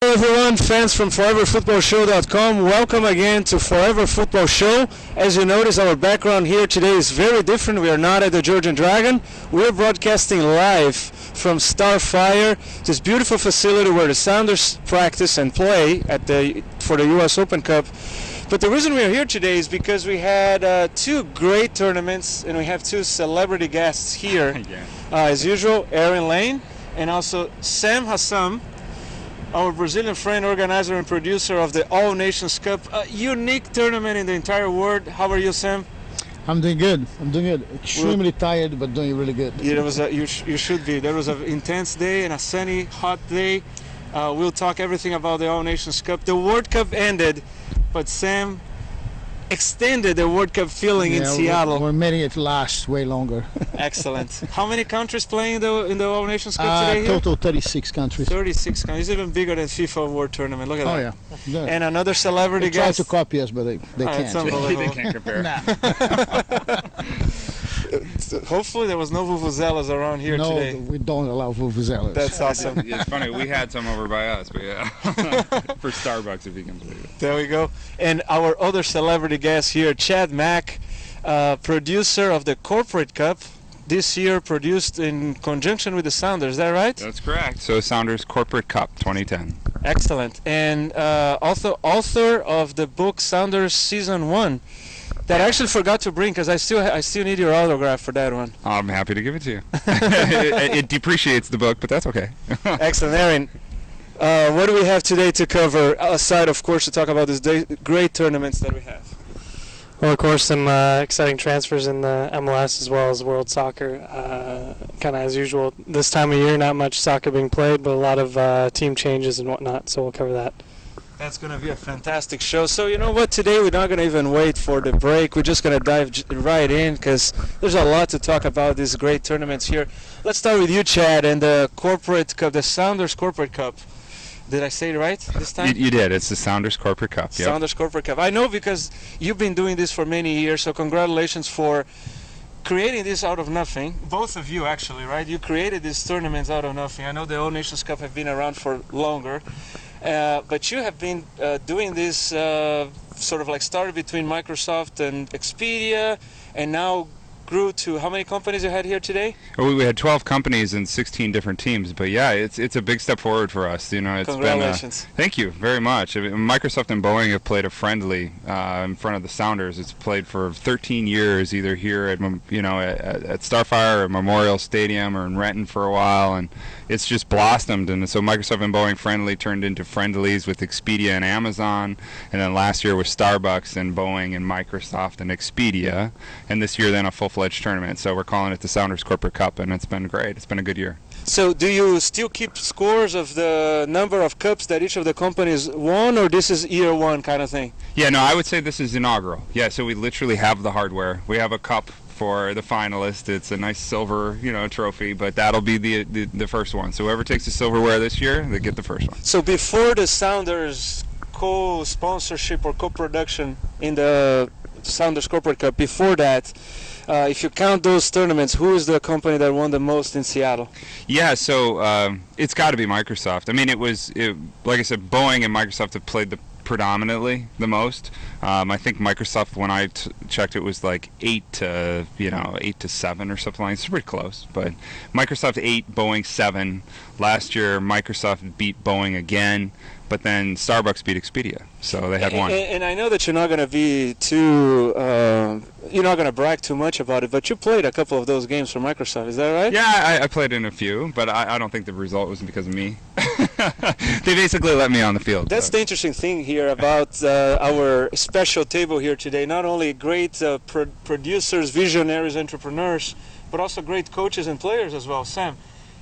Hello everyone, fans from ForeverFootballShow.com. Welcome again to Forever Football Show. As you notice, our background here today is very different. We are not at the Georgian Dragon. We're broadcasting live from Starfire, this beautiful facility where the Sounders practice and play for the US Open Cup. But the reason we are here today is because we had two great tournaments and we have two celebrity guests here. As usual, Aaron Lane and also Sam Hassam, our Brazilian friend, organizer and producer of the All Nations Cup, a unique tournament in the entire world. How are you, Sam? I'm doing good. Extremely tired, but doing really good. Yeah, you should be. There was an intense day and a sunny, hot day. We'll talk everything about the All Nations Cup. The World Cup ended, but Sam extended the World Cup feeling in Seattle. We're making it last way longer. Excellent. How many countries playing in the All Nations Cup today? Total 36 countries. 36 countries. It's even bigger than FIFA World Tournament. Look at that. Oh yeah. And another celebrity they guest. Try to copy us, but they can't. It's unbelievable. They can't compare. Hopefully there was no vuvuzelas around here today. No, we don't allow vuvuzelas. That's awesome. It's funny, we had some over by us, but yeah. For Starbucks, if you can believe it. There we go. And our other celebrity guest here, Chad Mack, producer of the Corporate Cup, this year produced in conjunction with the Sounders. Is that right? That's correct. So Sounders Corporate Cup 2010. Excellent. And also author of the book Sounders Season 1. That I actually forgot to bring because I still need your autograph for that one. I'm happy to give it to you. it depreciates the book, but that's okay. Excellent, Aaron. What do we have today to cover, aside, of course, to talk about these great tournaments that we have? Well, of course, some exciting transfers in the MLS as well as World Soccer. Kind of as usual, this time of year, not much soccer being played, but a lot of team changes and whatnot, so we'll cover that. That's going to be a fantastic show. So you know what, today we're not going to even wait for the break. We're just going to dive right in because there's a lot to talk about these great tournaments here. Let's start with you, Chad, and the Corporate Cup, the Sounders Corporate Cup. Did I say it right this time? You did. It's the Sounders Corporate Cup. Yep. Sounders Corporate Cup. I know because you've been doing this for many years, so congratulations for creating this out of nothing. Both of you, actually, right? You created these tournaments out of nothing. I know the All Nations Cup have been around for longer. But you have been doing this sort of like started between Microsoft and Expedia and now grew to how many companies you had here today? Well, we had 12 companies and 16 different teams, but yeah, it's a big step forward for us. You know, it's Congratulations. Thank you very much. I mean, Microsoft and Boeing have played a friendly in front of the Sounders. It's played for 13 years, either here at at Starfire or Memorial Stadium or in Renton for a while, and it's just blossomed. And so Microsoft and Boeing friendly turned into friendlies with Expedia and Amazon, and then last year was Starbucks and Boeing and Microsoft and Expedia, and this year then a full-fledged tournament. So we're calling it the Sounders Corporate Cup, and it's been great. It's been a good year. So do you still keep scores of the number of cups that each of the companies won, or this is year one kind of thing? Yeah, no, I would say this is inaugural. Yeah, so we literally have the hardware. We have a cup for the finalist. It's a nice silver, trophy, but that'll be the first one. So whoever takes the silverware this year, they get the first one. So before the Sounders co-sponsorship or co-production in the Sounders Corporate Cup, before that, if you count those tournaments, who is the company that won the most in Seattle? Yeah, so it's got to be Microsoft. I mean, like I said, Boeing and Microsoft have played predominantly the most. I think Microsoft, when I checked, it was like 8 to 7 or something like that. It's pretty close, but Microsoft 8, Boeing 7. Last year, Microsoft beat Boeing again, but then Starbucks beat Expedia, so they had one. And I know that you're not going to be too, you're not going to brag too much about it, but you played a couple of those games for Microsoft, is that right? Yeah, I played in a few, but I don't think the result was because of me. They basically let me on the field. That's the interesting thing here about our special table here today. Not only great producers, visionaries, entrepreneurs, but also great coaches and players as well. Sam,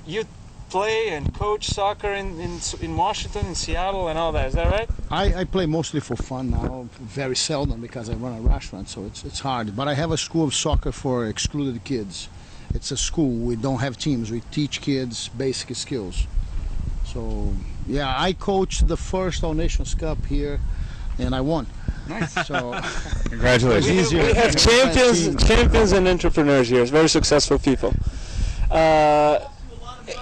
you play and coach soccer in Washington, in Seattle, and all that. Is that right? I play mostly for fun now, very seldom because I run a restaurant, so it's hard. But I have a school of soccer for excluded kids. It's a school. We don't have teams. We teach kids basic skills. So, yeah, I coached the first All Nations Cup here, and I won. Nice. So, congratulations. We have champions and entrepreneurs here. Very successful people.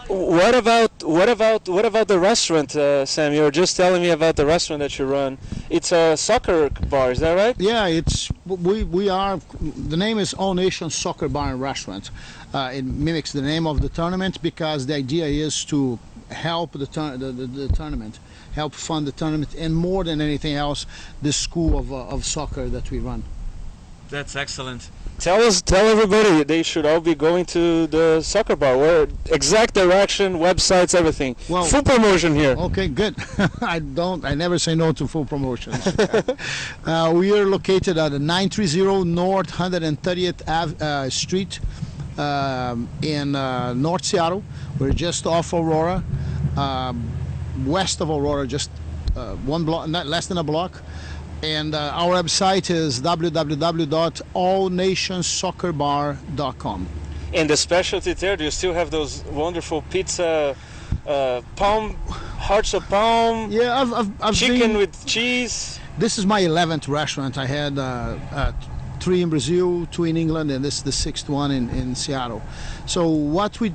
What about the restaurant, Sam? You were just telling me about the restaurant that you run. It's a soccer bar, is that right? Yeah, we are. The name is All Nations Soccer Bar and Restaurant. It mimics the name of the tournament because the idea is to help the tournament, help fund the tournament, and more than anything else, the school of soccer that we run. That's excellent. Tell everybody they should all be going to the soccer bar. Where exact direction, websites, everything. Well, full promotion here. Okay, good. I never say no to full promotions. We are located at 930 North 130th Street in North Seattle. We're just off Aurora, west of Aurora, just one block, not less than a block. And our website is www.allnationsoccerbar.com. And the specialty there, do you still have those wonderful pizza, hearts of palm? Yeah, I've chicken been, with cheese. This is my 11th restaurant. I had 3 in Brazil, 2 in England, and this is the 6th one in Seattle. So what we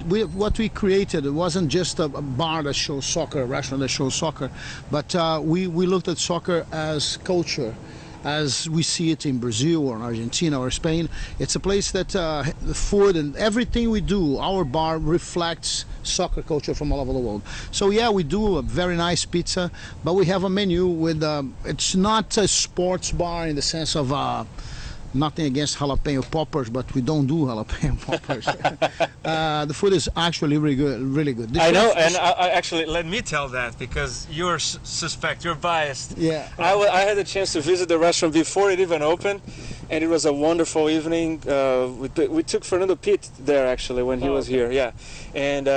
created, it wasn't just a bar that shows soccer, a restaurant that shows soccer, but we looked at soccer as culture, as we see it in Brazil or in Argentina or Spain. It's a place that the food and everything we do, our bar reflects soccer culture from all over the world. So yeah, we do a very nice pizza, but we have a menu with, it's not a sports bar in the sense of nothing against jalapeno poppers, but we don't do jalapeno poppers. The food is actually really good, really good. I know, and I actually, let me tell that, because you're suspect, you're biased. Yeah. I had a chance to visit the restaurant before it even opened, and it was a wonderful evening. We took Fernando Pitt there, actually, when he was here, yeah. And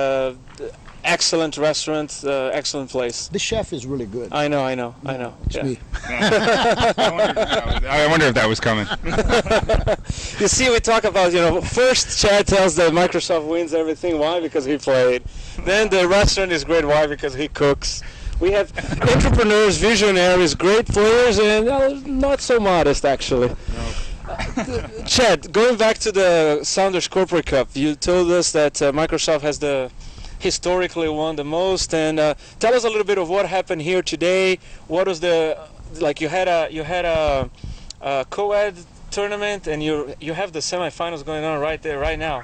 excellent restaurant, excellent place. The chef is really good. I know. It's me. I wonder if that was coming. You see, we talk about, first Chad tells that Microsoft wins everything. Why? Because he played. Then the restaurant is great. Why? Because he cooks. We have entrepreneurs, visionaries, great players, and not so modest, actually. Chad, going back to the Sounders Corporate Cup, you told us that Microsoft has historically won the most, and tell us a little bit of what happened here today. What was you had a co-ed tournament, and you have the semifinals going on right there, right now.